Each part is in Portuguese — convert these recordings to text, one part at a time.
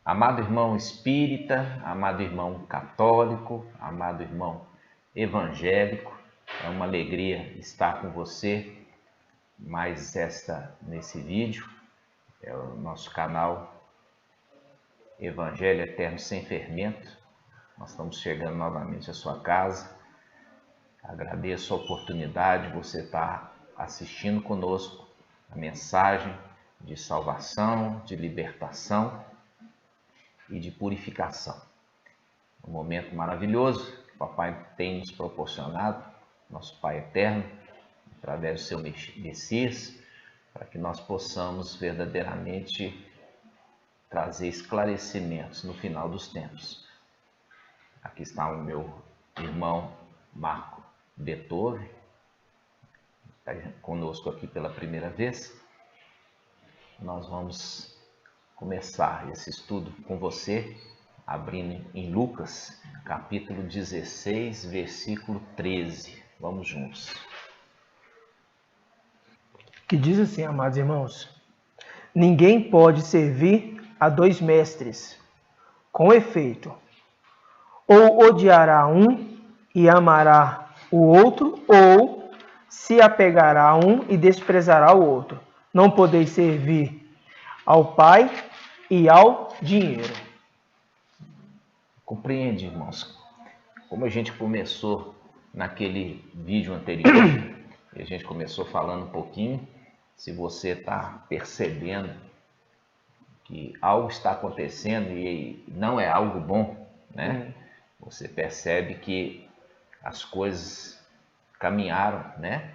Amado irmão espírita, amado irmão católico, amado irmão evangélico, é uma alegria estar com você nesse vídeo. É o nosso canal Evangelho Eterno Sem Fermento. Nós estamos chegando novamente à sua casa. Agradeço a oportunidade de você estar assistindo conosco a mensagem de salvação, de libertação e de purificação. Um momento maravilhoso que o Papai tem nos proporcionado, nosso Pai Eterno, através do seu Messias, para que nós possamos verdadeiramente trazer esclarecimentos no final dos tempos. Aqui está o meu irmão Marco Beethoven, está conosco aqui pela primeira vez. Nós vamos começar esse estudo com você, abrindo em Lucas, capítulo 16, versículo 13. Vamos juntos. Que diz assim, amados irmãos: ninguém pode servir a dois mestres. Com efeito, ou odiará um e amará o outro, ou se apegará a um e desprezará o outro. Não podeis servir ao Pai e ao dinheiro. Compreende, irmãos? Como a gente começou naquele vídeo anterior, e a gente começou falando um pouquinho, se você está percebendo que algo está acontecendo e não é algo bom, né? Você percebe que as coisas caminharam, né?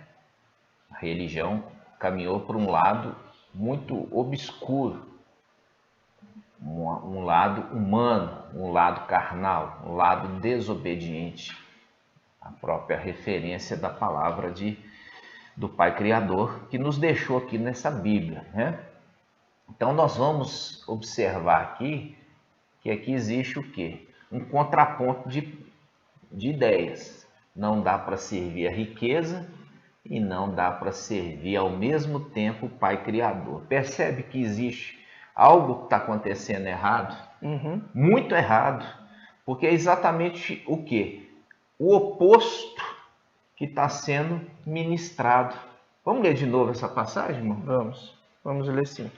A religião caminhou para um lado muito obscuro, um lado humano, um lado carnal, um lado desobediente à própria referência da palavra do Pai Criador que nos deixou aqui nessa Bíblia, né? Então nós vamos observar aqui que aqui existe o quê? Um contraponto de ideias. Não dá para servir a riqueza e não dá para servir ao mesmo tempo o Pai Criador. Percebe que existe algo que está acontecendo errado? Muito errado, porque é exatamente o quê? O oposto que está sendo ministrado. Vamos ler de novo essa passagem, irmão? Vamos ler sim.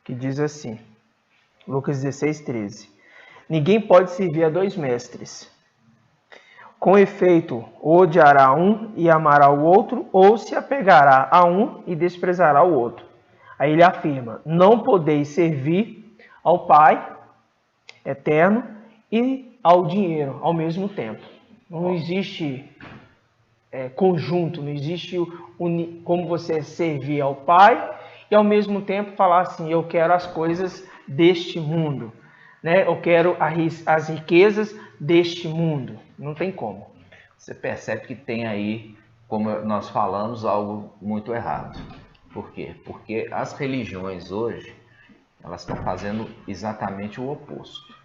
Que diz assim, Lucas 16, 13. Ninguém pode servir a dois mestres. Com efeito, odiará um e amará o outro, ou se apegará a um e desprezará o outro. Aí ele afirma: não podeis servir ao Pai Eterno e ao dinheiro ao mesmo tempo. Não existe conjunto, não existe como você servir ao Pai e ao mesmo tempo falar assim: eu quero as coisas deste mundo, né? Eu quero as riquezas deste mundo. Não tem como. Você percebe que tem aí, como nós falamos, algo muito errado. Por quê? Porque as religiões hoje, elas estão fazendo exatamente o oposto.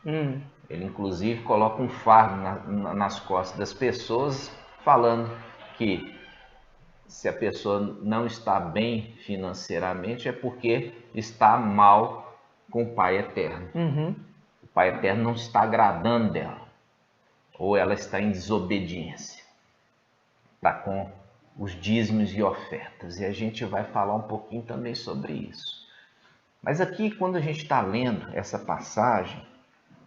Ele inclusive coloca um fardo nas costas das pessoas, falando que se a pessoa não está bem financeiramente é porque está mal com o Pai Eterno. O Pai Eterno não está agradando dela, ou ela está em desobediência, está com os dízimos e ofertas, e a gente vai falar um pouquinho também sobre isso. Mas aqui, quando a gente está lendo essa passagem,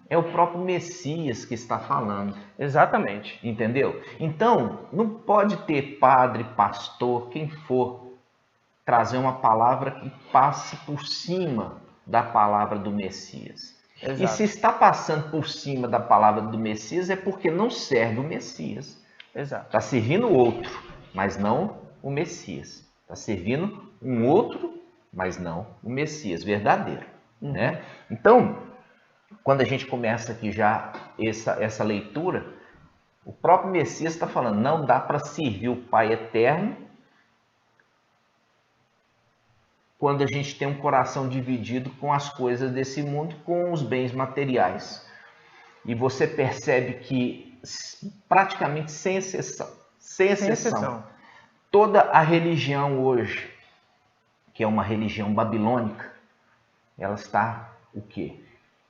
é o próprio Messias que está falando. Exatamente. Entendeu? Então, não pode ter padre, pastor, quem for, trazer uma palavra que passe por cima da palavra do Messias. Exato. E se está passando por cima da palavra do Messias é porque não serve o Messias. Exato. Está servindo outro, mas não o Messias. Está servindo um outro, mas não o Messias verdadeiro. Né? Então, quando a gente começa aqui já essa leitura, o próprio Messias está falando, não dá para servir o Pai Eterno quando a gente tem um coração dividido com as coisas desse mundo, com os bens materiais. E você percebe que praticamente sem exceção, toda a religião hoje, que é uma religião babilônica, ela está o quê?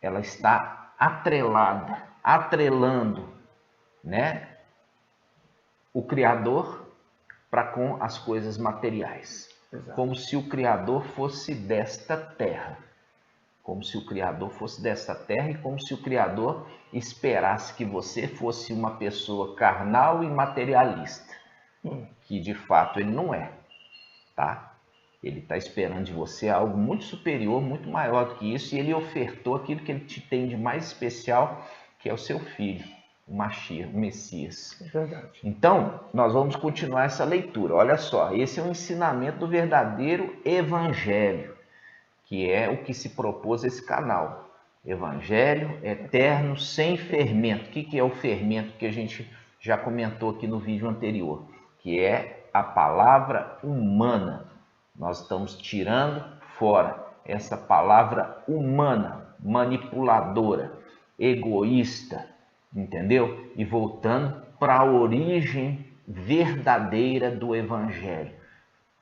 ela está atrelando, né, o Criador para com as coisas materiais. Exato. Como se o Criador fosse desta terra. Como se o Criador fosse desta terra e como se o Criador esperasse que você fosse uma pessoa carnal e materialista. Que de fato ele não é, tá? Ele está esperando de você algo muito superior, muito maior do que isso, e ele ofertou aquilo que ele te tem de mais especial, que é o seu filho, o Mashiach, o Messias. É verdade. Então, nós vamos continuar essa leitura. Olha só, esse é o ensinamento do verdadeiro evangelho, que é o que se propôs esse canal. Evangelho eterno, sem fermento. O que é o fermento que a gente já comentou aqui no vídeo anterior? Que é a palavra humana. Nós estamos tirando fora essa palavra humana, manipuladora, egoísta, entendeu? E voltando para a origem verdadeira do evangelho.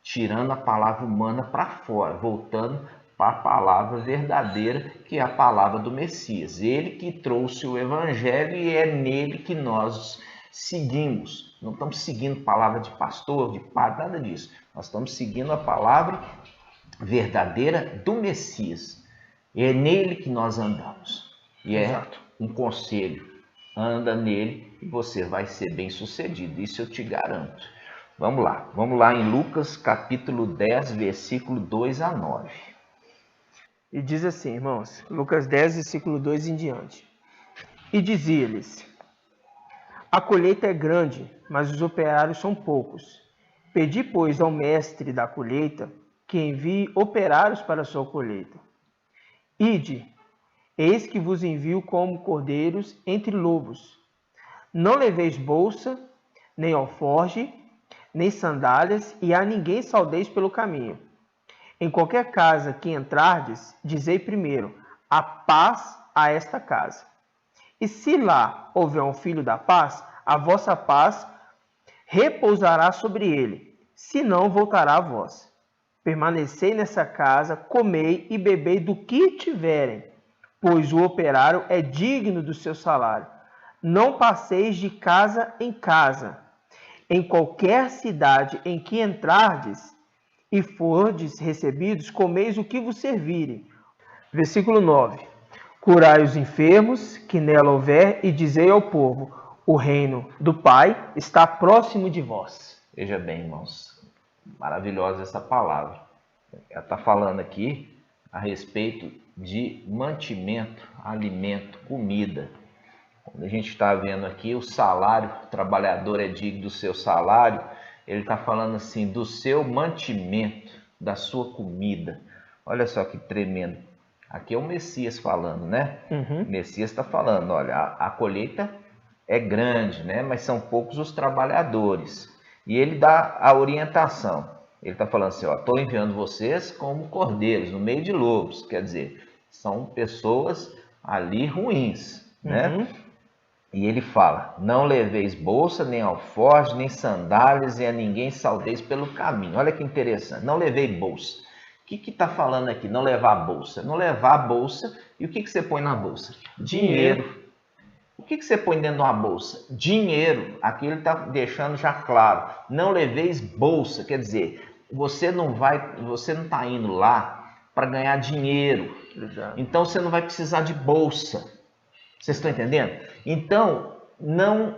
Tirando a palavra humana para fora, voltando para a palavra verdadeira, que é a palavra do Messias. Ele que trouxe o evangelho e é nele que nós seguimos. Não estamos seguindo palavra de pastor, de padre, nada disso. Nós estamos seguindo a palavra verdadeira do Messias. É nele que nós andamos. E é um conselho. Anda nele e você vai ser bem sucedido. Isso eu te garanto. Vamos lá em Lucas capítulo 10, versículo 2 a 9. E diz assim, irmãos, Lucas 10, versículo 2 em diante. E dizia-lhes: a colheita é grande, mas os operários são poucos. Pedi, pois, ao mestre da colheita que envie operários para a sua colheita. Ide, eis que vos envio como cordeiros entre lobos. Não leveis bolsa, nem alforge, nem sandálias, e a ninguém saudeis pelo caminho. Em qualquer casa que entrardes, dizei primeiro: a paz a esta casa. E se lá houver um filho da paz, a vossa paz repousará sobre ele, se não voltará a vós. Permanecei nessa casa, comei e bebei do que tiverem, pois o operário é digno do seu salário. Não passeis de casa em casa. Em qualquer cidade em que entrardes e fordes recebidos, comeis o que vos servirem. Versículo 9. Curai os enfermos que nela houver e dizei ao povo: o reino do Pai está próximo de vós. Veja bem, irmãos, maravilhosa essa palavra. Ela está falando aqui a respeito de mantimento, alimento, comida. Quando a gente está vendo aqui o salário, o trabalhador é digno do seu salário, ele está falando assim do seu mantimento, da sua comida. Olha só que tremendo. Aqui é o Messias falando, né? O Messias está falando, olha, a colheita é grande, né? Mas são poucos os trabalhadores. E ele dá a orientação. Ele está falando assim, ó, estou enviando vocês como cordeiros, no meio de lobos. Quer dizer, são pessoas ali ruins, né? E ele fala: não leveis bolsa, nem alforje, nem sandálias, e a ninguém saudeis pelo caminho. Olha que interessante, não levei bolsa. O que está falando aqui? Não levar bolsa. Não levar bolsa, e o que você põe na bolsa? Dinheiro. O que você põe dentro de uma bolsa? Dinheiro. Aqui ele está deixando já claro. Não leveis bolsa, quer dizer, você não está indo lá para ganhar dinheiro. Então você não vai precisar de bolsa. Vocês estão entendendo? Então, não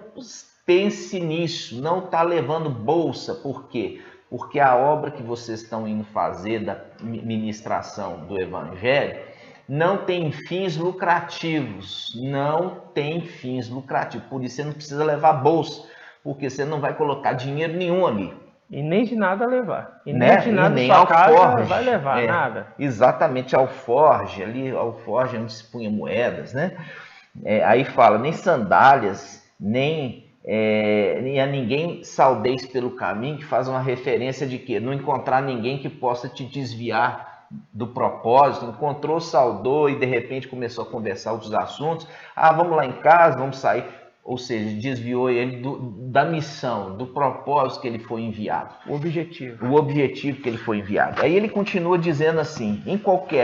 pense nisso, não está levando bolsa. Por quê? Porque a obra que vocês estão indo fazer da ministração do Evangelho não tem fins lucrativos. Não tem fins lucrativos. Por isso você não precisa levar bolsa, porque você não vai colocar dinheiro nenhum ali. E nem de nada levar. E nem de nada sua alforge, casa vai levar, nada. Exatamente, alforge, ali, alforge onde se punha moedas, né? Aí fala, nem sandálias, nem a ninguém saudeis pelo caminho, que faz uma referência de que não encontrar ninguém que possa te desviar do propósito. Encontrou, saudou e de repente começou a conversar outros assuntos. Ah, vamos lá em casa, vamos sair. ou seja, desviou ele da missão, do propósito que ele foi enviado. O objetivo. O objetivo que ele foi enviado. Aí ele continua dizendo assim,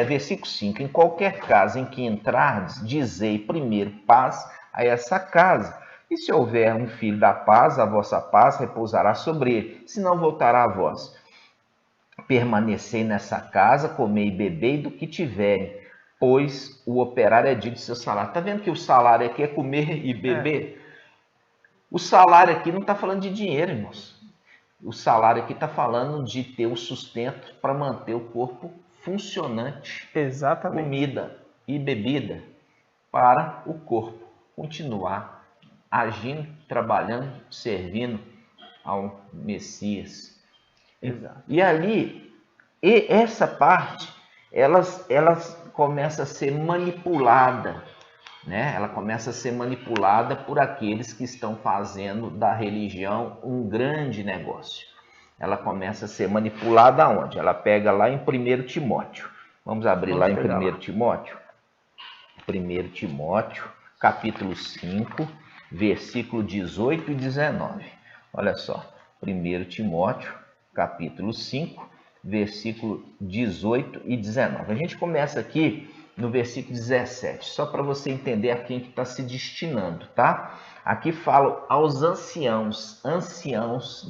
versículo 5, em qualquer casa em que entrardes, dizei primeiro paz a essa casa. E se houver um filho da paz, a vossa paz repousará sobre ele, senão voltará a vós. Permanecei nessa casa, comei e bebei do que tiverem, pois o operário é digno de seu salário. Está vendo que o salário aqui é comer e beber? O salário aqui não está falando de dinheiro, irmãos. O salário aqui está falando de ter o sustento para manter o corpo funcionante. Exatamente. Comida e bebida para o corpo continuar agindo, trabalhando, servindo ao Messias. Exato. E ali, essa parte, elas começa a ser manipulada, né? Ela começa a ser manipulada por aqueles que estão fazendo da religião um grande negócio. Ela começa a ser manipulada aonde? Ela pega lá em 1 Timóteo. Vamos abrir lá em 1 Timóteo. 1 Timóteo, capítulo 5, versículo 18 e 19. Olha só, 1 Timóteo, capítulo 5, versículo 18 e 19. A gente começa aqui no versículo 17, só para você entender a quem que está se destinando, tá? Aqui fala aos anciãos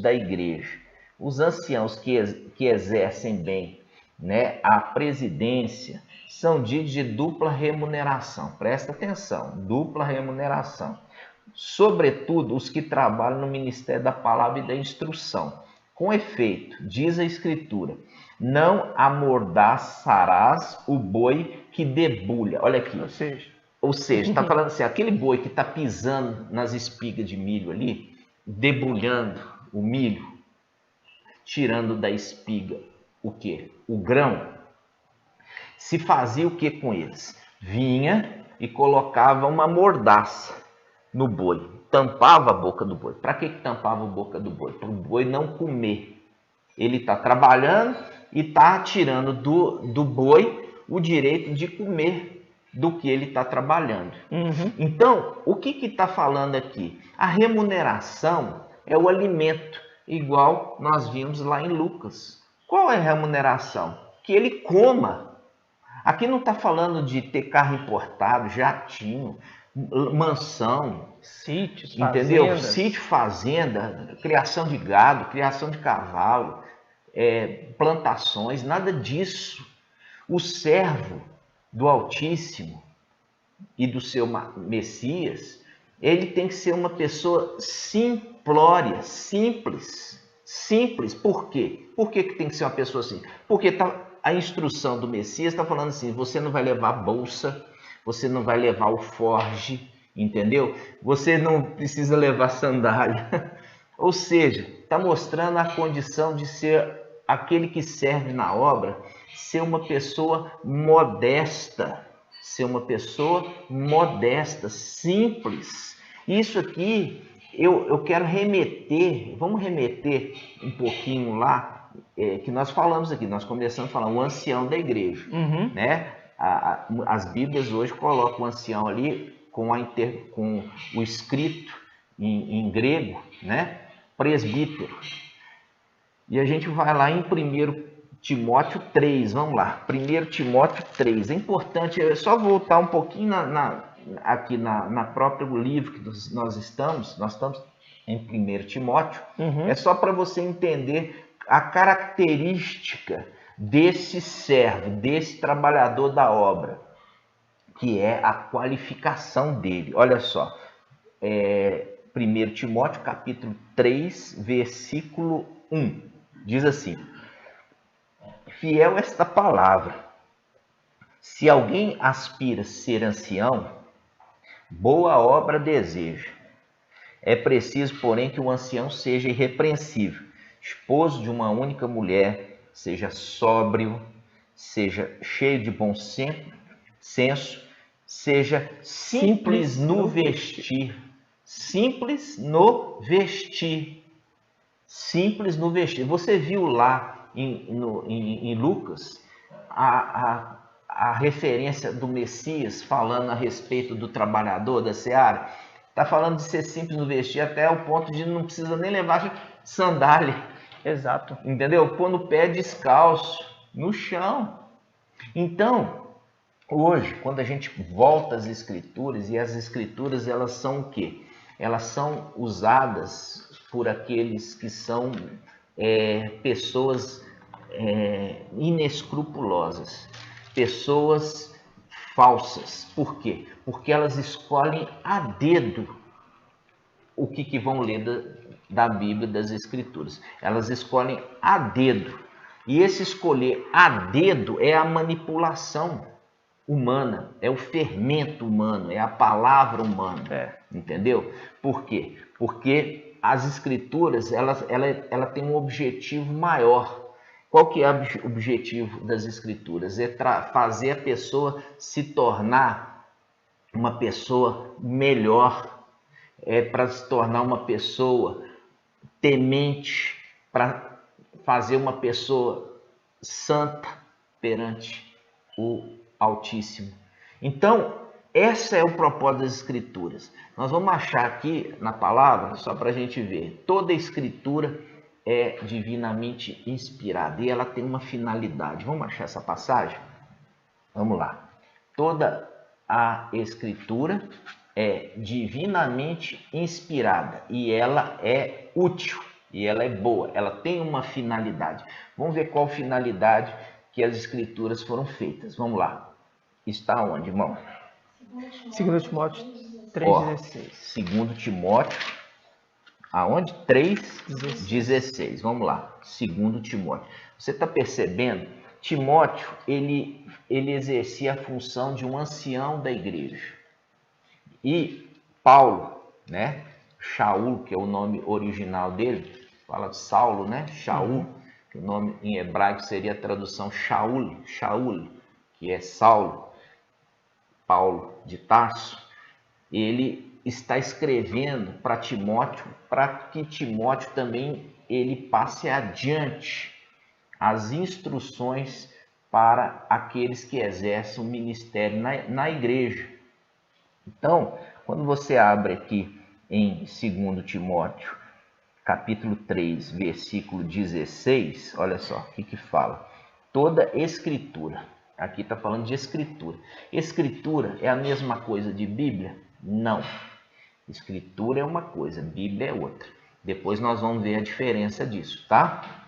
da igreja. Os anciãos que exercem bem, né, a presidência, são dignos de dupla remuneração. Presta atenção, dupla remuneração. Sobretudo os que trabalham no ministério da palavra e da instrução. Com efeito, diz a Escritura, não amordaçarás o boi que debulha. Olha aqui. Ou seja, está falando assim, aquele boi que está pisando nas espigas de milho ali, debulhando o milho, tirando da espiga o quê? O grão. Se fazia o que com eles? Vinha e colocava uma mordaça no boi, tampava a boca do boi. Para que tampava a boca do boi? Para o boi não comer. Ele está trabalhando e está tirando do boi o direito de comer do que ele está trabalhando. Então, o que está falando aqui? A remuneração é o alimento, igual nós vimos lá em Lucas. Qual é a remuneração? Que ele coma. Aqui não está falando de ter carro importado, jatinho, mansão, sítios, entendeu? fazendas. Sítio, fazenda, criação de gado, criação de cavalo, plantações, nada disso. O servo do Altíssimo e do seu Messias, ele tem que ser uma pessoa simplória, simples. Simples. Por quê? Por que tem que ser uma pessoa assim? Porque a instrução do Messias está falando assim, você não vai levar bolsa, você não vai levar o forge, entendeu? Você não precisa levar sandália. Ou seja, está mostrando a condição de ser aquele que serve na obra, ser uma pessoa modesta, simples. Isso aqui eu quero vamos remeter um pouquinho lá, que nós falamos aqui, nós começamos a falar, o ancião da igreja, né? As Bíblias hoje colocam o ancião ali com o escrito em grego, né? Presbítero. E a gente vai lá em 1 Timóteo 3, vamos lá, 1 Timóteo 3. É importante, é só voltar um pouquinho aqui na próprio livro que nós estamos em 1 Timóteo, é só para você entender a característica desse servo, desse trabalhador da obra, que é a qualificação dele. Olha só, 1 Timóteo capítulo 3, versículo 1, diz assim, fiel esta palavra, se alguém aspira a ser ancião, boa obra deseja. É preciso, porém, que o ancião seja irrepreensível, esposo de uma única mulher, seja sóbrio, seja cheio de bom senso, seja simples no vestir. Simples no vestir. Simples no vestir. Você viu lá em Lucas a referência do Messias falando a respeito do trabalhador da seara? Está falando de ser simples no vestir até o ponto de não precisa nem levar sandália. Exato. Entendeu? Pôr no pé descalço, no chão. Então, hoje, quando a gente volta às escrituras, e as escrituras elas são o quê? Elas são usadas por aqueles que são pessoas inescrupulosas, pessoas falsas. Por quê? Porque elas escolhem a dedo o que vão ler da Bíblia, das Escrituras. Elas escolhem a dedo. E esse escolher a dedo é a manipulação humana, é o fermento humano, é a palavra humana. Entendeu? Por quê? Porque as Escrituras ela tem um objetivo maior. Qual que é o objetivo das Escrituras? É fazer a pessoa se tornar uma pessoa melhor, para se tornar uma pessoa temente, para fazer uma pessoa santa perante o Altíssimo. Então, esse é o propósito das Escrituras. Nós vamos achar aqui na palavra, só para a gente ver, toda a Escritura é divinamente inspirada e ela tem uma finalidade. Vamos achar essa passagem? Vamos lá. Toda a Escritura é divinamente inspirada e ela é útil e ela é boa, ela tem uma finalidade. Vamos ver qual finalidade que as Escrituras foram feitas. Vamos lá. Está onde, irmão? 2 Timóteo 3,16. 2 Timóteo, aonde? 3,16. Vamos lá. 2 Timóteo. Você está percebendo? Timóteo, ele exercia a função de um ancião da igreja. E Paulo, né? Shaul, que é o nome original dele, fala de Saulo, né? Shaul, que o nome em hebraico seria a tradução Shaul, que é Saulo, Paulo de Tarso. Ele está escrevendo para Timóteo, para que Timóteo também ele passe adiante as instruções para aqueles que exercem o ministério na igreja. Então, quando você abre aqui em 2 Timóteo, capítulo 3, versículo 16, olha só o que fala. Toda escritura, aqui está falando de escritura. Escritura é a mesma coisa de Bíblia? Não. Escritura é uma coisa, Bíblia é outra. Depois nós vamos ver a diferença disso, tá?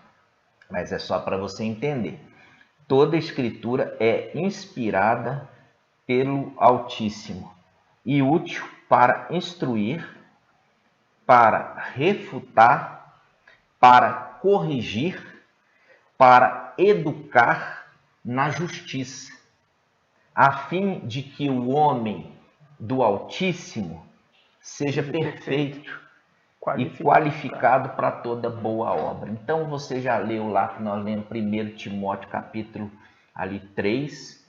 Mas é só para você entender. Toda escritura é inspirada pelo Altíssimo e útil para instruir, para refutar, para corrigir, para educar na justiça, a fim de que o homem do Altíssimo seja perfeito e qualificado para toda boa obra. Então você já leu lá que nós lemos 1 Timóteo capítulo 3,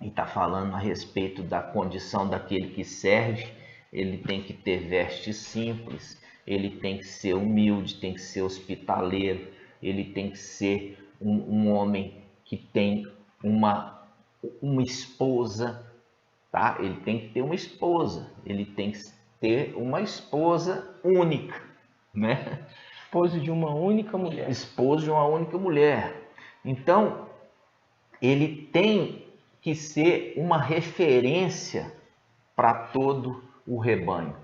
e está falando a respeito da condição daquele que serve. Ele tem que ter vestes simples, ele tem que ser humilde, tem que ser hospitaleiro, ele tem que ser um homem que tem uma esposa, tá? Ele tem que ter uma esposa, ele tem que ter uma esposa única, né? Esposo de uma única mulher. Esposo de uma única mulher. Então, ele tem que ser uma referência para todo o rebanho.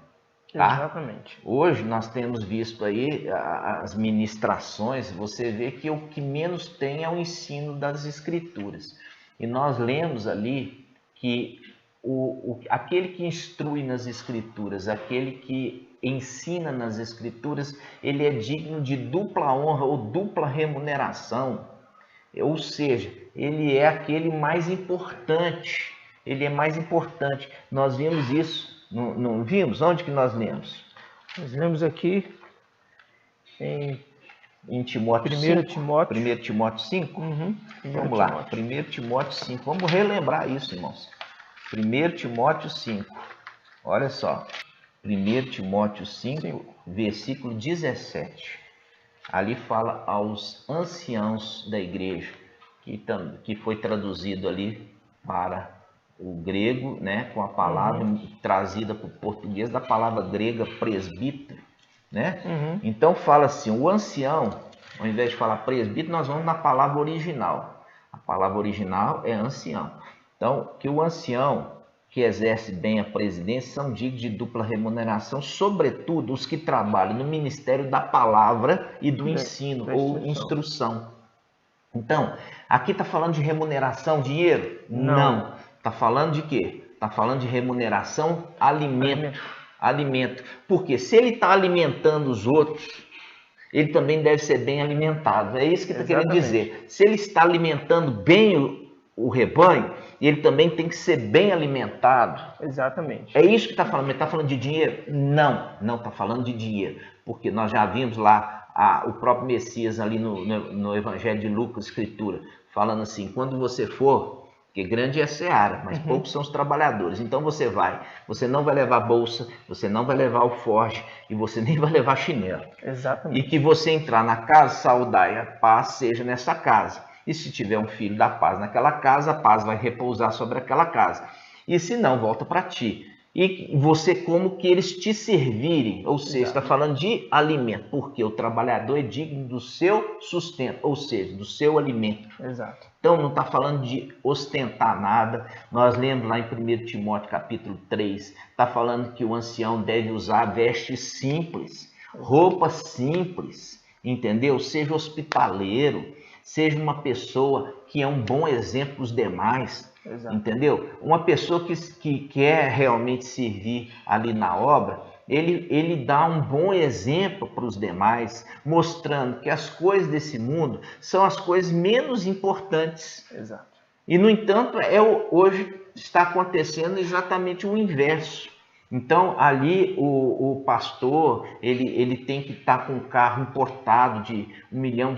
Tá? Exatamente. Hoje nós temos visto aí as ministrações, você vê que o que menos tem é o ensino das Escrituras. E nós lemos ali que aquele que instrui nas Escrituras, aquele que ensina nas Escrituras, ele é digno de dupla honra ou dupla remuneração. Ou seja, ele é aquele mais importante. Ele é mais importante. Nós vimos isso. Não vimos? Onde que nós lemos? Nós lemos aqui em Timóteo 1 Timóteo. 1 Timóteo 5? Vamos lá. 1 Timóteo 5. Vamos relembrar isso, irmãos. 1 Timóteo 5. Olha só. 1 Timóteo 5, versículo 17. Ali fala aos anciãos da igreja, que foi traduzido ali para o grego, né, com a palavra trazida para o português da palavra grega presbítero, né? Então fala assim, o ancião, ao invés de falar presbítero, nós vamos na palavra original. A palavra original é ancião. Então, que o ancião que exerce bem a presidência são dignos de dupla remuneração, sobretudo os que trabalham no ministério da palavra e do ensino ou instrução. Então, aqui está falando de remuneração, dinheiro? Não. Está falando de quê? Está falando de remuneração, alimento. Porque se ele está alimentando os outros, ele também deve ser bem alimentado. É isso que está querendo dizer. Se ele está alimentando bem o rebanho, ele também tem que ser bem alimentado. Exatamente. É isso que está falando. Ele está falando de dinheiro? Não está falando de dinheiro. Porque nós já vimos lá o próprio Messias ali no Evangelho de Lucas, Escritura, falando assim, quando você for, porque grande é a seara, mas poucos são os trabalhadores, então você não vai levar bolsa, você não vai levar alforje e você nem vai levar chinelo. Exatamente. E que você entrar na casa, saudar e a paz seja nessa casa. E se tiver um filho da paz naquela casa, a paz vai repousar sobre aquela casa. E se não, volta para ti. E você como que eles te servirem, ou seja, está falando de alimento, porque o trabalhador é digno do seu sustento, ou seja, do seu alimento. Exato. Então não está falando de ostentar nada. Nós lemos lá em 1 Timóteo capítulo 3, está falando que o ancião deve usar vestes simples, roupas simples, entendeu? Seja hospitaleiro, seja uma pessoa que é um bom exemplo para os demais. Exato. Entendeu? Uma pessoa que quer realmente servir ali na obra, ele dá um bom exemplo para os demais, mostrando que as coisas desse mundo são as coisas menos importantes. Exato. E, no entanto, hoje está acontecendo exatamente o inverso. Então, ali o pastor, ele tem que estar com um carro importado de R$1 milhão,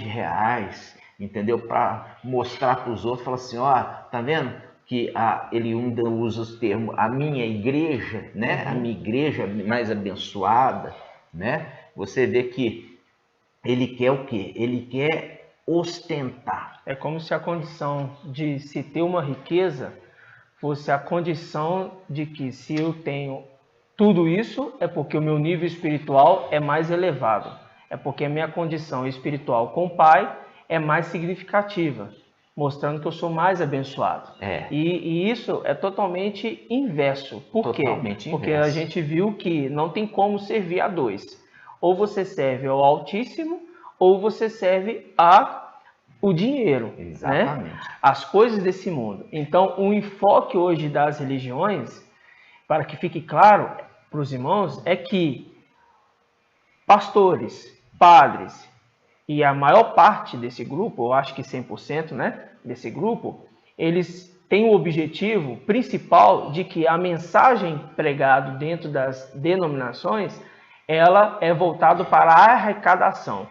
entendeu? Para mostrar para os outros, falar assim, ó, tá vendo? Que ele ainda usa os termos, a minha igreja, né? A minha igreja mais abençoada, né? Você vê que ele quer o quê? Ele quer ostentar. É como se a condição de se ter uma riqueza fosse a condição de que se eu tenho tudo isso, é porque o meu nível espiritual é mais elevado. É porque a minha condição espiritual com o Pai é mais significativa, mostrando que eu sou mais abençoado. E isso é totalmente inverso. Por quê? Porque a gente viu que não tem como servir a dois. Ou você serve ao Altíssimo, ou você serve o dinheiro. Exatamente. Né? As coisas desse mundo. Então, o enfoque hoje das religiões, para que fique claro para os irmãos, é que pastores, padres, e a maior parte desse grupo, eu acho que 100%, né, desse grupo, eles têm o objetivo principal de que a mensagem pregada dentro das denominações, ela é voltada para a arrecadação.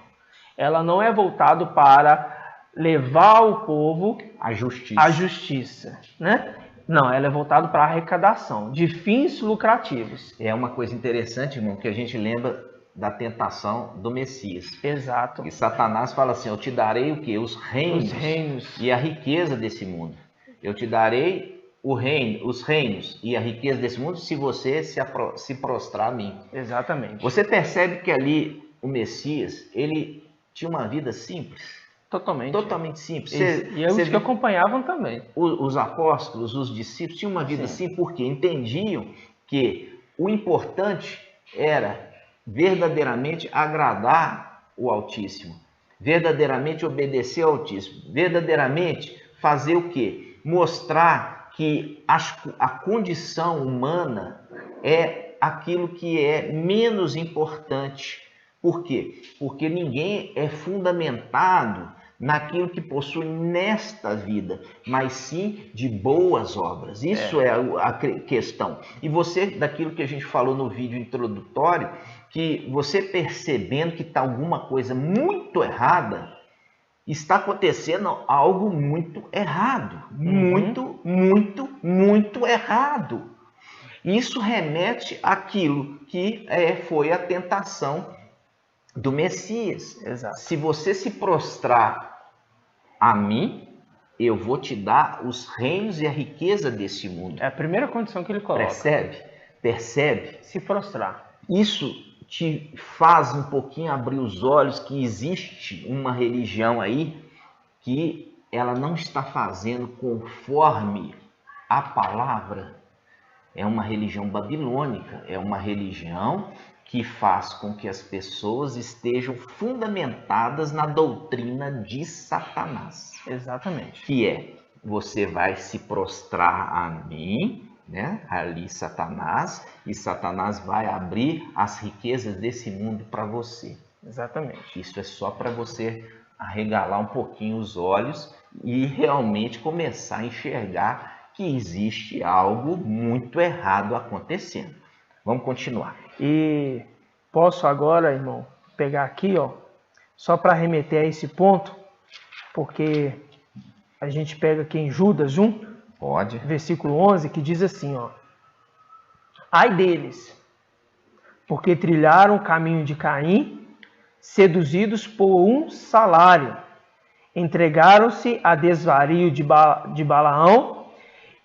Ela não é voltada para levar o povo à justiça, né? Não, ela é voltada para a arrecadação, de fins lucrativos. É uma coisa interessante, irmão, que a gente lembra da tentação do Messias. Exato. E Satanás fala assim, eu te darei o quê? Os reinos e a riqueza desse mundo. Eu te darei os reinos e a riqueza desse mundo se você se prostrar a mim. Exatamente. Você percebe que ali o Messias, ele tinha uma vida simples. Totalmente simples. E os que acompanhavam também. Os apóstolos, os discípulos tinham uma vida simples porque entendiam que o importante era verdadeiramente agradar o Altíssimo, verdadeiramente obedecer ao Altíssimo, verdadeiramente fazer o quê? Mostrar que a condição humana é aquilo que é menos importante. Por quê? Porque ninguém é fundamentado naquilo que possui nesta vida, mas sim de boas obras. Isso é a questão. E você, daquilo que a gente falou no vídeo introdutório, que você percebendo que está alguma coisa muito errada, está acontecendo algo muito errado. Muito errado. Isso remete àquilo que foi a tentação do Messias. Exato. Se você se prostrar a mim, eu vou te dar os reinos e a riqueza desse mundo. É a primeira condição que ele coloca. Percebe? Se prostrar. Isso te faz um pouquinho abrir os olhos que existe uma religião aí que ela não está fazendo conforme a palavra. É uma religião babilônica, é uma religião que faz com que as pessoas estejam fundamentadas na doutrina de Satanás. Exatamente. Que é, você vai se prostrar a mim, né? Ali Satanás, e Satanás vai abrir as riquezas desse mundo para você. Exatamente. Isso é só para você arregalar um pouquinho os olhos e realmente começar a enxergar que existe algo muito errado acontecendo. Vamos continuar. E posso agora, irmão, pegar aqui, ó, só para remeter a esse ponto, porque a gente pega aqui em Judas 1, Pode. versículo 11, que diz assim, ó: ai deles, porque trilharam o caminho de Caim, seduzidos por um salário, entregaram-se a desvario de Balaão,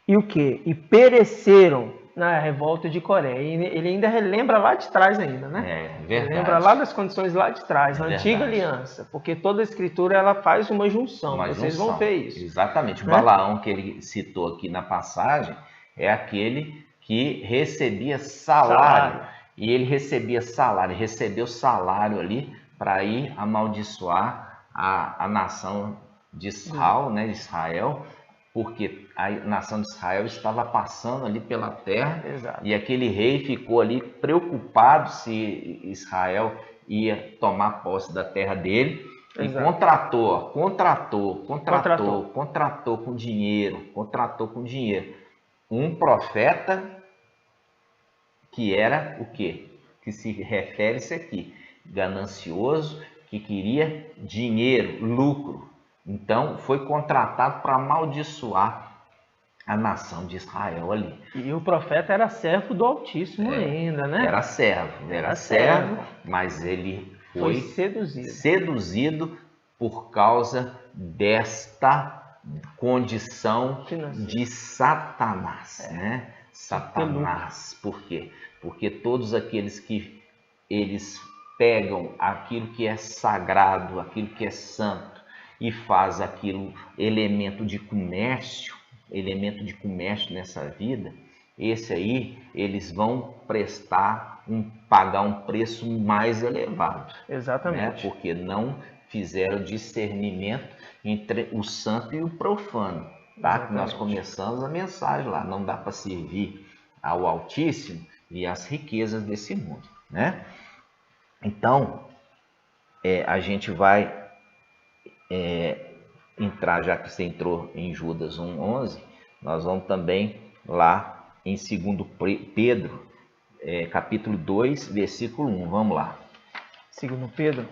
e o quê? E pereceram na revolta de Coré. E ele ainda relembra lá de trás ainda, né? É verdade. Ele lembra lá das condições lá de trás, na antiga aliança, porque toda a escritura ela faz uma junção. Vocês vão ver isso. Exatamente. O Balaão que ele citou aqui na passagem é aquele que recebia salário. E ele recebeu salário ali para ir amaldiçoar a nação de Israel, né, de Israel, porque a nação de Israel estava passando ali pela terra. Exato. E aquele rei ficou ali preocupado se Israel ia tomar posse da terra dele. Exato. E contratou com dinheiro um profeta que era o quê? Que se refere isso aqui, ganancioso, que queria dinheiro, lucro. Então, foi contratado para amaldiçoar a nação de Israel ali. E o profeta era servo do Altíssimo ainda, né? Era servo, mas ele foi seduzido por causa desta condição de Satanás, né? Satanás. Por quê? Porque todos aqueles que eles pegam aquilo que é sagrado, aquilo que é santo, e faz aquilo elemento de comércio nessa vida, esse aí eles vão pagar um preço mais elevado. Exatamente. Né? Porque não fizeram discernimento entre o santo e o profano. Tá? Que nós começamos a mensagem lá, não dá para servir ao Altíssimo e às riquezas desse mundo. Né? Então, a gente vai entrar, já que você entrou em Judas 1:11, nós vamos também lá em 2 Pedro, capítulo 2, versículo 1. Vamos lá. 2 Pedro?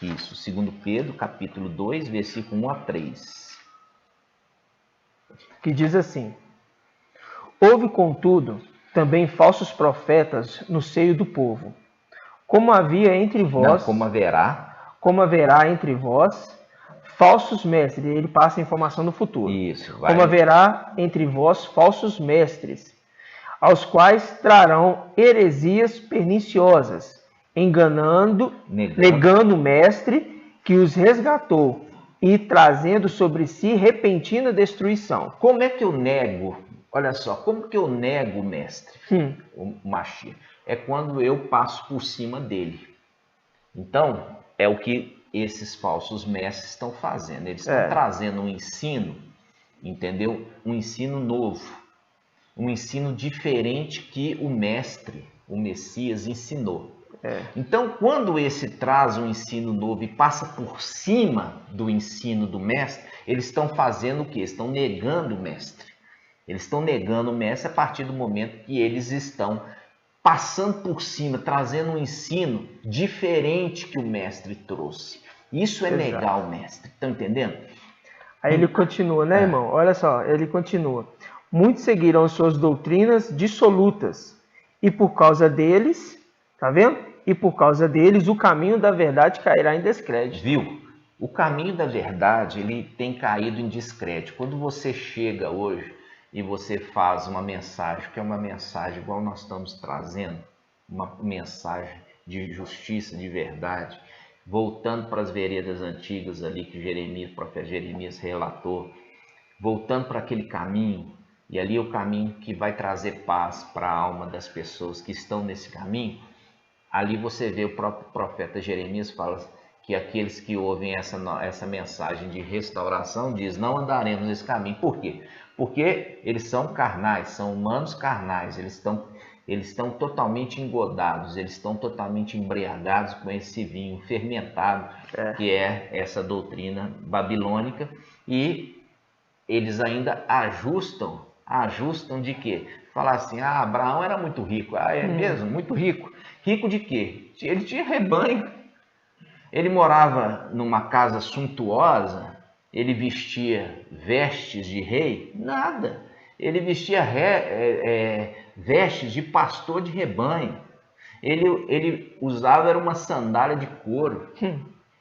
Isso, 2 Pedro, capítulo 2, versículo 1 a 3. Que diz assim: houve, contudo, também falsos profetas no seio do povo, como haverá entre vós falsos mestres. Ele passa a informação do futuro. Isso, como haverá entre vós falsos mestres, aos quais trarão heresias perniciosas, negando o mestre que os resgatou e trazendo sobre si repentina destruição. Como é que eu nego? Olha só, como que eu nego o mestre? O Mashiach. É quando eu passo por cima dele. Então, é o que esses falsos mestres estão fazendo. Eles estão trazendo um ensino, entendeu? Um ensino novo. Um ensino diferente que o mestre, o Messias, ensinou. Então, quando esse traz um ensino novo e passa por cima do ensino do mestre, eles estão fazendo o quê? Estão negando o mestre. Eles estão negando o mestre a partir do momento que eles estão passando por cima, trazendo um ensino diferente que o mestre trouxe. Isso é negar o mestre. Estão entendendo? Aí ele continua, né, irmão? Olha só, ele continua. Muitos seguirão suas doutrinas dissolutas, e por causa deles, tá vendo? E por causa deles o caminho da verdade cairá em descrédito. Viu? O caminho da verdade, ele tem caído em descrédito. Quando você chega hoje e você faz uma mensagem, que é uma mensagem igual nós estamos trazendo, uma mensagem de justiça, de verdade, voltando para as veredas antigas ali que Jeremias, o profeta Jeremias relatou, voltando para aquele caminho, e ali é o caminho que vai trazer paz para a alma das pessoas que estão nesse caminho. Ali você vê o próprio profeta Jeremias fala que aqueles que ouvem essa mensagem de restauração diz, não andaremos nesse caminho. Por quê? Porque eles são carnais, são humanos carnais, eles estão totalmente engodados, eles estão totalmente embriagados com esse vinho fermentado, que é essa doutrina babilônica, e eles ainda ajustam de quê? Falar assim, Abraão era muito rico. É mesmo? Muito rico. Rico de quê? Ele tinha rebanho. Ele morava numa casa suntuosa. Ele vestia vestes de rei? Nada. Ele vestia vestes de pastor de rebanho. Ele usava era uma sandália de couro.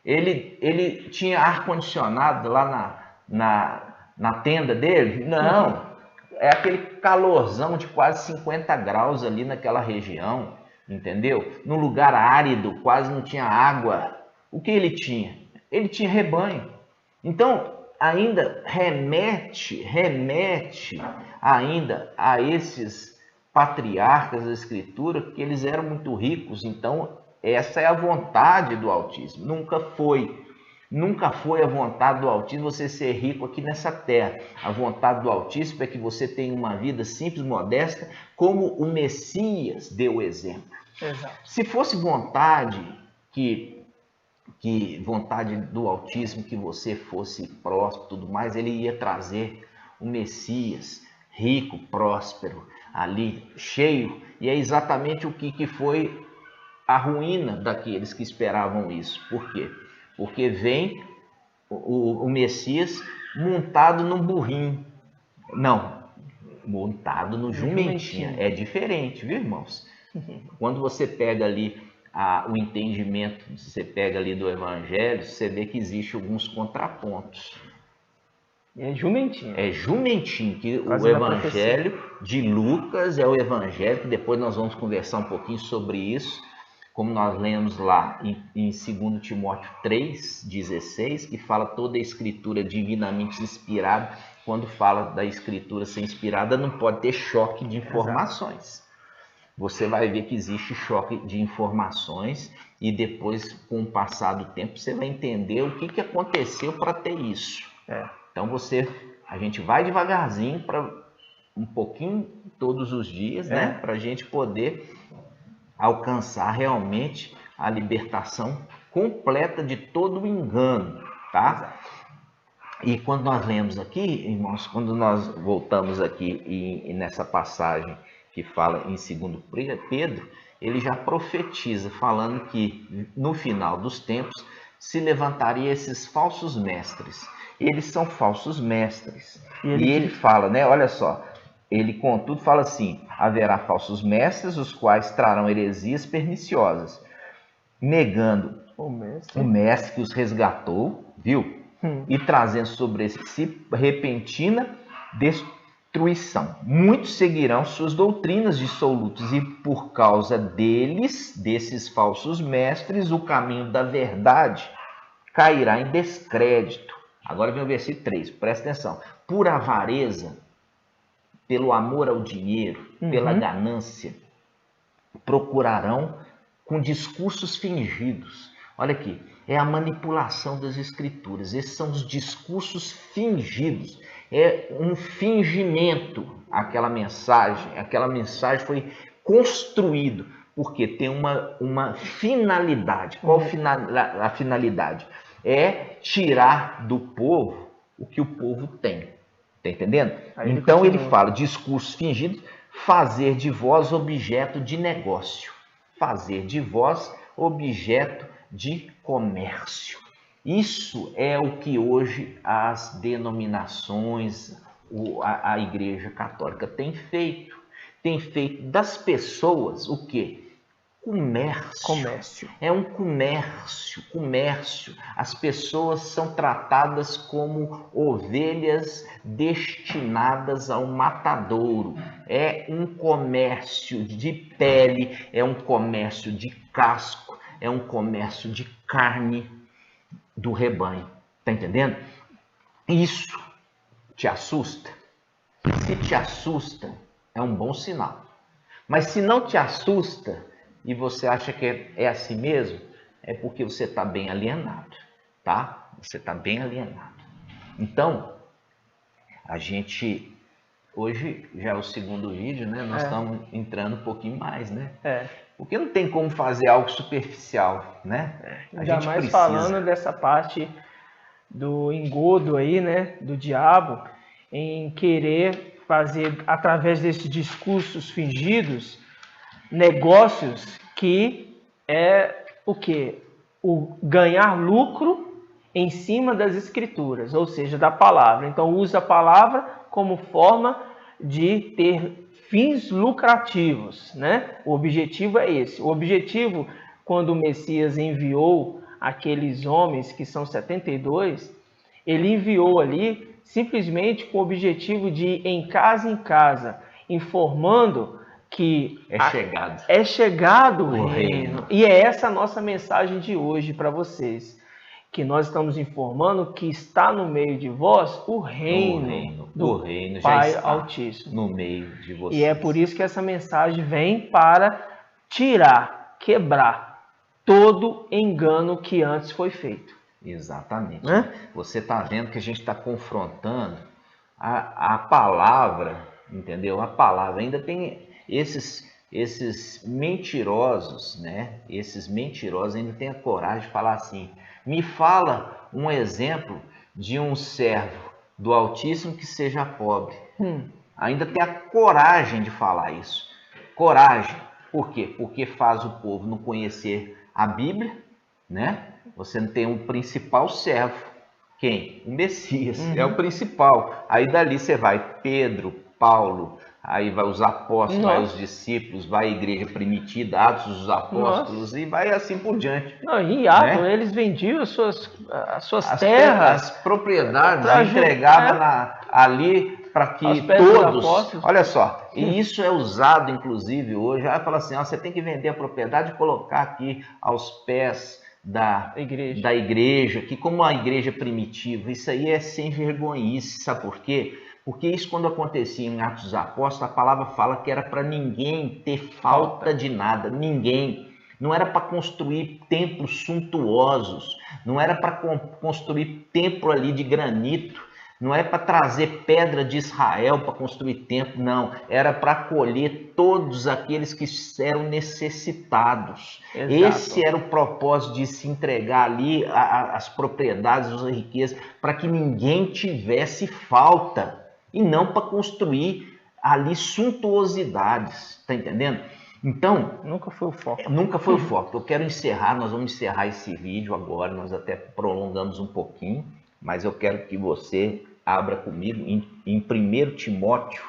Ele tinha ar-condicionado lá na tenda dele? Não. É aquele calorzão de quase 50 graus ali naquela região, entendeu? Num lugar árido, quase não tinha água. O que ele tinha? Ele tinha rebanho. Então, ainda remete ainda a esses patriarcas da Escritura, que eles eram muito ricos. Então, essa é a vontade do Altíssimo. Nunca foi a vontade do Altíssimo você ser rico aqui nessa terra. A vontade do Altíssimo é que você tenha uma vida simples, modesta, como o Messias deu o exemplo. Exato. Se fosse vontade vontade do Altíssimo que você fosse próspero, tudo mais, ele ia trazer o Messias rico, próspero, ali cheio. E é exatamente o que foi a ruína daqueles que esperavam isso. Por quê? Porque vem o Messias montado num burrinho. Não, montado no jumentinho. É diferente, viu, irmãos? Quando você pega ali o entendimento, você pega ali do Evangelho, você vê que existe alguns contrapontos. É jumentinho. É jumentinho, que o Evangelho de Lucas é o Evangelho, que depois nós vamos conversar um pouquinho sobre isso, como nós lemos lá em 2 Timóteo 3,16, que fala toda a escritura divinamente inspirada. Quando fala da escritura ser inspirada, não pode ter choque de informações. Exato. Você vai ver que existe choque de informações e depois, com o passar do tempo, você vai entender o que aconteceu para ter isso. Então, a gente vai devagarzinho para um pouquinho todos os dias, né? Para a gente poder alcançar realmente a libertação completa de todo o engano, tá? Exato. E quando nós lemos aqui, irmãos, quando nós voltamos aqui nessa passagem que fala em 2 Pedro, ele já profetiza, falando que no final dos tempos se levantaria esses falsos mestres. Eles são falsos mestres. E ele fala, né? Olha só, ele contudo fala assim, haverá falsos mestres, os quais trarão heresias perniciosas, negando o mestre que os resgatou, viu? E trazendo sobre si repentina destruição. Muitos seguirão suas doutrinas dissolutas e por causa desses falsos mestres, o caminho da verdade cairá em descrédito. Agora vem o versículo 3, presta atenção. Por avareza, pelo amor ao dinheiro, pela ganância, procurarão com discursos fingidos. Olha aqui, é a manipulação das escrituras. Esses são os discursos fingidos. É um fingimento aquela mensagem foi construída, porque tem uma finalidade. Qual a finalidade? É tirar do povo o que o povo tem. Está entendendo? Então ele fala, discursos fingidos, fazer de vós objeto de negócio. Fazer de vós objeto de comércio. Isso é o que hoje as denominações, a Igreja Católica tem feito. Tem feito das pessoas o quê? Comércio. É um comércio. As pessoas são tratadas como ovelhas destinadas ao matadouro. É um comércio de pele, é um comércio de casco, é um comércio de carne do rebanho. Tá entendendo? Isso te assusta? Se te assusta, é um bom sinal. Mas se não te assusta e você acha que é assim mesmo, é porque você está bem alienado, tá? Você está bem alienado. Então, a gente, hoje já é o segundo vídeo, né? Nós estamos entrando um pouquinho mais, né? Porque não tem como fazer algo superficial, né? Ainda mais falando dessa parte do engodo aí, né? Do diabo, em querer fazer, através desses discursos fingidos, negócios que é o quê? O ganhar lucro em cima das escrituras, ou seja, da palavra. Então usa a palavra como forma de ter fins lucrativos, né? O objetivo é esse. O objetivo, quando o Messias enviou aqueles homens, que são 72, ele enviou ali simplesmente com o objetivo de ir em casa, informando que é chegado o reino. E é essa a nossa mensagem de hoje para vocês. Que nós estamos informando que está no meio de vós o reino do Pai Altíssimo. No meio de vocês. E é por isso que essa mensagem vem para tirar, quebrar todo engano que antes foi feito. Exatamente. Né? Você está vendo que a gente está confrontando a palavra, entendeu? A palavra ainda tem esses mentirosos, né? Esses mentirosos ainda têm a coragem de falar assim: me fala um exemplo de um servo do Altíssimo que seja pobre. Ainda tem a coragem de falar isso. Coragem. Por quê? Porque faz o povo não conhecer a Bíblia, né? Você não tem um principal servo. Quem? O Messias. É o principal. Aí dali você vai Pedro, Paulo, aí vai os apóstolos, vai os discípulos, vai a igreja primitiva, Atos dos Apóstolos, e vai assim por diante. Não, em Atos, né? Eles vendiam as suas terras, as propriedades, entregavam ali para que todos... Olha só, e isso é usado inclusive hoje. Aí fala assim, você tem que vender a propriedade e colocar aqui aos pés da igreja, que como a igreja primitiva, isso aí é sem vergonhice, sabe por quê? Porque isso, quando acontecia em Atos dos Apóstolos, a palavra fala que era para ninguém ter falta de nada, ninguém. Não era para construir templos suntuosos, não era para construir templo ali de granito, não é para trazer pedra de Israel para construir templo, não. Era para acolher todos aqueles que eram necessitados. Exato. Esse era o propósito de se entregar ali as propriedades, as riquezas, para que ninguém tivesse falta. E não para construir ali suntuosidades, tá entendendo? Então... Nunca foi o foco. Nunca foi o foco. Eu quero encerrar, nós vamos encerrar esse vídeo agora, nós até prolongamos um pouquinho, mas eu quero que você abra comigo em 1 Timóteo,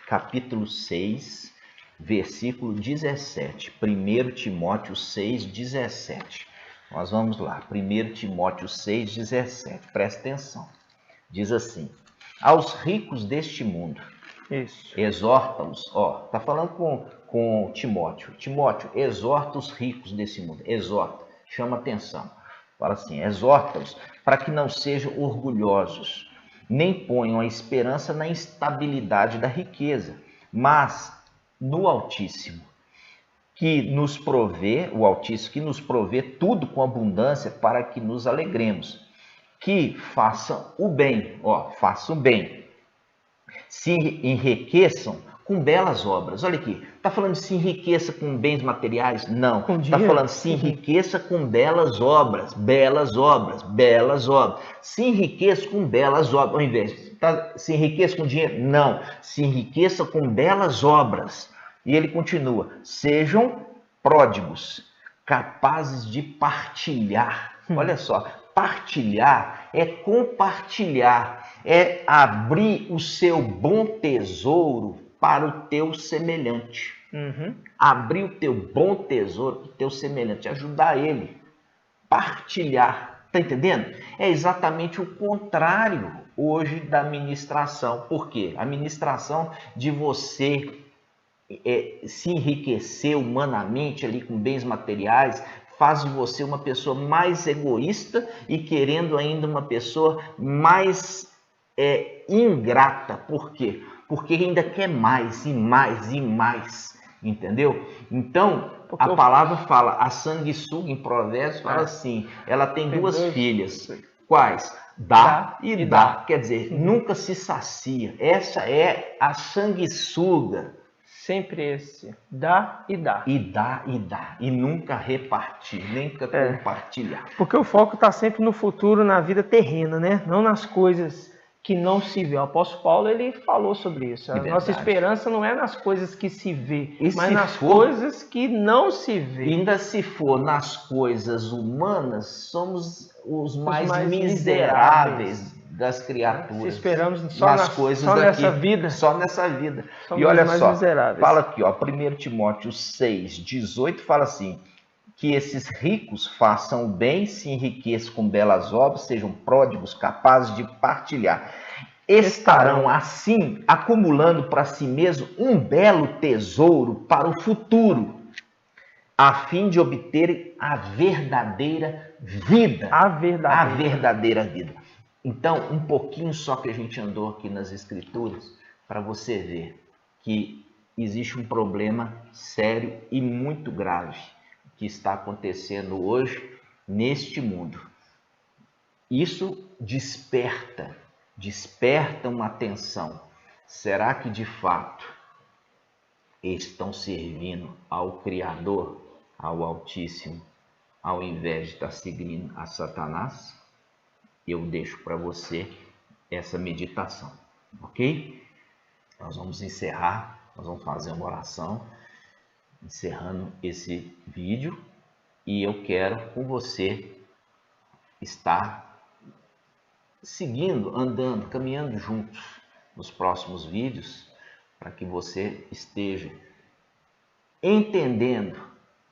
capítulo 6, versículo 17. 1 Timóteo 6, 17. Nós vamos lá, 1 Timóteo 6, 17. Presta atenção. Diz assim: aos ricos deste mundo, exorta-os. Está falando com Timóteo. Timóteo, exorta os ricos desse mundo. Exorta, chama atenção. Fala assim, exorta-os para que não sejam orgulhosos, nem ponham a esperança na instabilidade da riqueza, mas no Altíssimo, que nos provê, o Altíssimo que nos provê tudo com abundância para que nos alegremos, que façam o bem, façam o bem, se enriqueçam com belas obras. Olha aqui, está falando de se enriqueça com bens materiais? Não, está falando se enriqueça com belas obras, belas obras, belas obras. Se enriqueça com belas obras, ao invés de se enriqueça com dinheiro? Não, se enriqueça com belas obras. E ele continua, sejam pródigos, capazes de partilhar. Olha só, partilhar é compartilhar, é abrir o seu bom tesouro para o teu semelhante. Abrir o teu bom tesouro, o teu semelhante, ajudar ele, partilhar. Tá entendendo? É exatamente o contrário hoje da ministração. Por quê? A ministração de você se enriquecer humanamente ali com bens materiais faz de você uma pessoa mais egoísta e querendo ainda uma pessoa mais ingrata. Por quê? Porque ainda quer mais e mais e mais, entendeu? Então, a palavra fala, a sanguessuga em Provérbios fala assim, ela tem duas filhas. Quais? Dá e dá. Quer dizer, nunca se sacia. Essa é a sanguessuga. Sempre esse. Dá e dá. E dá e dá. E nunca repartir, nunca compartilhar. Porque o foco está sempre no futuro, na vida terrena, né? Não nas coisas que não se vê. O apóstolo Paulo, ele falou sobre isso. A nossa esperança não é nas coisas que se vê, mas nas coisas que não se vê. Ainda se for nas coisas humanas, somos os mais miseráveis das criaturas. Se esperamos só nas coisas só nessa vida. Só nessa vida. Somos e olha mais só, miseráveis. Fala aqui, ó, 1 Timóteo 6, 18, fala assim, que esses ricos façam o bem, se enriqueçam com belas obras, sejam pródigos, capazes de partilhar. Estarão assim acumulando para si mesmo um belo tesouro para o futuro, a fim de obterem a verdadeira vida. A verdadeira vida. Então, um pouquinho só que a gente andou aqui nas Escrituras, para você ver que existe um problema sério e muito grave que está acontecendo hoje neste mundo. Isso desperta uma atenção. Será que de fato estão servindo ao Criador, ao Altíssimo, ao invés de estar seguindo a Satanás? Eu deixo para você essa meditação, ok? Nós vamos encerrar, nós vamos fazer uma oração, encerrando esse vídeo, e eu quero com você estar seguindo, andando, caminhando juntos nos próximos vídeos, para que você esteja entendendo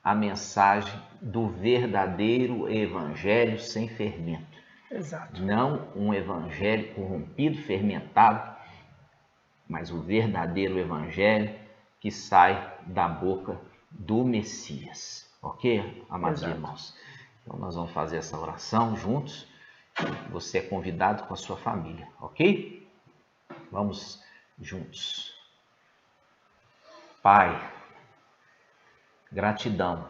a mensagem do verdadeiro evangelho sem fermento. Exato. Não um evangelho corrompido, fermentado, mas o verdadeiro evangelho que sai da boca do Messias. Ok, amados irmãos? Então nós vamos fazer essa oração juntos. Você é convidado com a sua família, ok? Vamos juntos. Pai, gratidão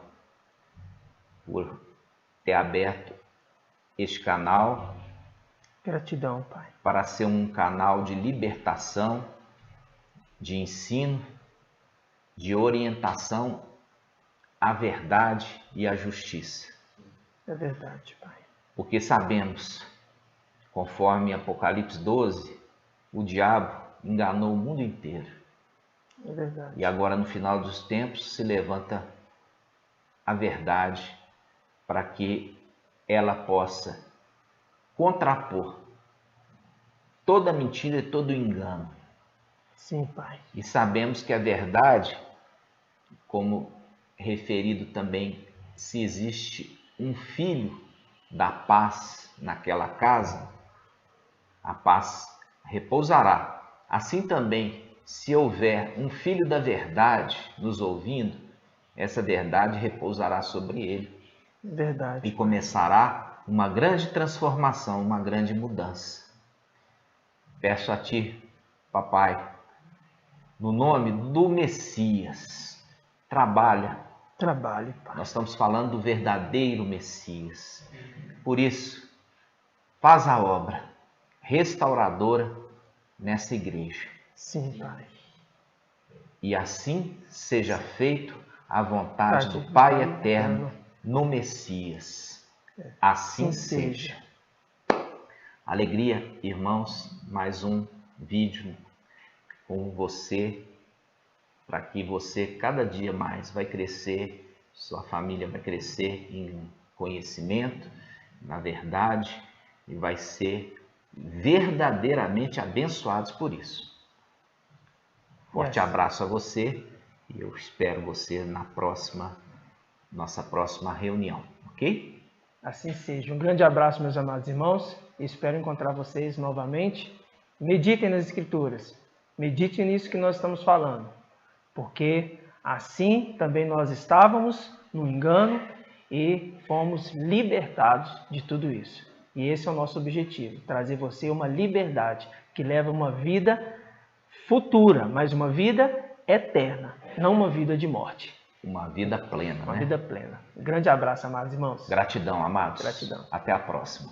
por ter aberto este canal. Gratidão, Pai. Para ser um canal de libertação, de ensino, de orientação à verdade e à justiça. É verdade, Pai. Porque sabemos, conforme Apocalipse 12, o diabo enganou o mundo inteiro. É verdade. E agora, no final dos tempos, se levanta a verdade para que ela possa contrapor toda mentira e todo engano. Sim, Pai. E sabemos que a verdade, como referido também, se existe um filho da paz naquela casa, a paz repousará. Assim também, se houver um filho da verdade nos ouvindo, essa verdade repousará sobre ele. Verdade. E começará uma grande transformação, uma grande mudança. Peço a Ti, Papai, no nome do Messias, trabalhe, Pai. Nós estamos falando do verdadeiro Messias. Por isso, faz a obra restauradora nessa igreja. Sim, Pai. E assim seja feito a vontade do Pai eterno no Messias. Assim seja. Alegria, irmãos, mais um vídeo com você, para que você cada dia mais vai crescer, sua família vai crescer em conhecimento, na verdade, e vai ser verdadeiramente abençoados por isso. Forte abraço a você E eu espero você na nossa próxima reunião, ok? Assim seja. Um grande abraço, meus amados irmãos. Espero encontrar vocês novamente. Meditem nas Escrituras. Meditem nisso que nós estamos falando. Porque assim também nós estávamos no engano e fomos libertados de tudo isso. E esse é o nosso objetivo, trazer você uma liberdade que leva uma vida futura, mas uma vida eterna, não uma vida de morte. Uma vida plena, Uma né? vida plena. Um grande abraço, amados irmãos. Gratidão, amados. Gratidão. Até a próxima.